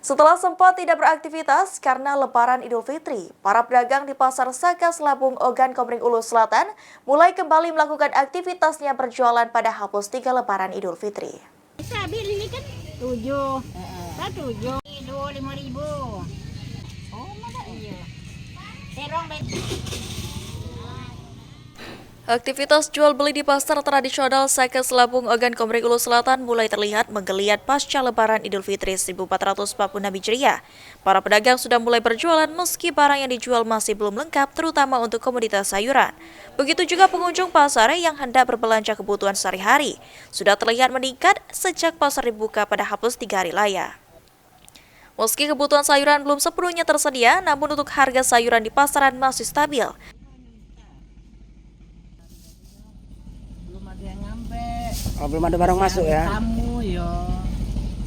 Setelah sempat tidak beraktivitas karena Lebaran Idul Fitri, para pedagang di Pasar Saka Selabung Ogan Komering Ulu Selatan mulai kembali melakukan aktivitasnya berjualan pada H+3 Lebaran Idul Fitri. Stabil ini kan 7. Satu 7. 5.000. Oh, mana iya. Terong Aktivitas jual beli di pasar tradisional Saka Selabung Ogan Komering Ulu Selatan mulai terlihat menggeliat pasca Lebaran Idul Fitri 1446 Hijriah. Para pedagang sudah mulai berjualan meski barang yang dijual masih belum lengkap, terutama untuk komoditas sayuran. Begitu juga pengunjung pasar yang hendak berbelanja kebutuhan sehari-hari. Sudah terlihat meningkat sejak pasar dibuka pada H+3 hari raya. Meski kebutuhan sayuran belum sepenuhnya tersedia, namun untuk harga sayuran di pasaran masih stabil. Oh, belum ada barang masuk ya? Tamu yo.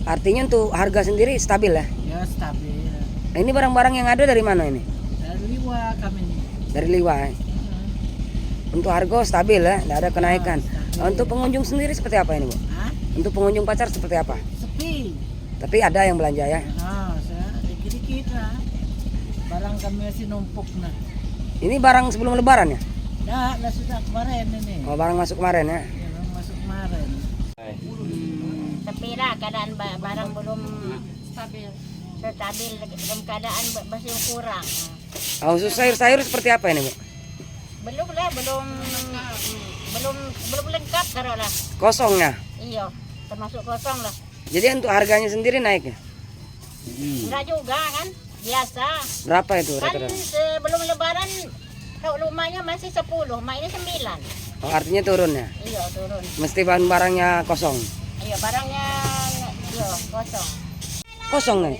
Artinya untuk harga sendiri stabil ya? Ya stabil. Nah, ini barang-barang yang ada dari mana ini? Dari Liwa kami nih. Dari Liwa ya? Untuk harga stabil ya? Tidak ada kenaikan. Stabil. Untuk pengunjung sendiri seperti apa ini Bu? Hah? Untuk pengunjung pasar seperti apa? Sepi. Tapi ada yang belanja ya? Nah, saya dikit-dikit lah. Barang kami masih numpuk nah. Ini barang sebelum lebaran ya? Dah sudah kemarin ini. Oh, barang masuk kemarin ya? Ya, barang masuk kemarin. Tapi lah keadaan barang belum stabil. Dalam keadaan masih kurang. Oh, khusus sayur-sayur seperti apa ini Bu? Belum lengkap taruh lah. Kosongnya? Iya, termasuk kosong lah. Jadi untuk harganya sendiri naik ya? Enggak juga kan, biasa. Berapa itu Kan rata-rata? sebelum lebaran kalau rumahnya masih 10, mak ini 9. Oh, artinya turun ya? Iya, turun. Mesti barang-barangnya kosong? Iya, barangnya iya, kosong. Kosong nih?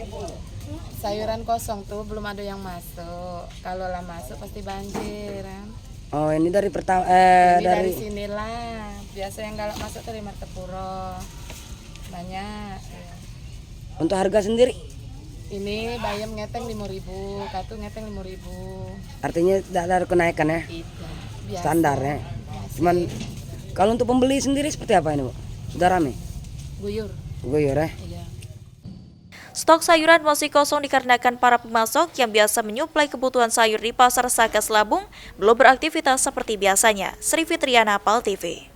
Sayuran kosong tuh belum ada yang masuk. Kalau lah masuk pasti banjir kan. Oh, ini dari pertama Ini dari dari sinilah. Biasa yang galak masuk dari Martapuro. Banyak. untuk harga sendiri? Ini bayam ngeteng 5.000, katu ngeteng 5.000. Artinya tidak ada kenaikan ya? Itu biasa. Standar ya? Cuman kalau untuk pembeli sendiri seperti apa ini Bu? Sudah rame? Guyur. Guyur ya? Iya. Stok sayuran masih kosong dikarenakan para pemasok yang biasa menyuplai kebutuhan sayur di Pasar Saka Selabung belum beraktivitas seperti biasanya. Sri Fitriana, PAL TV.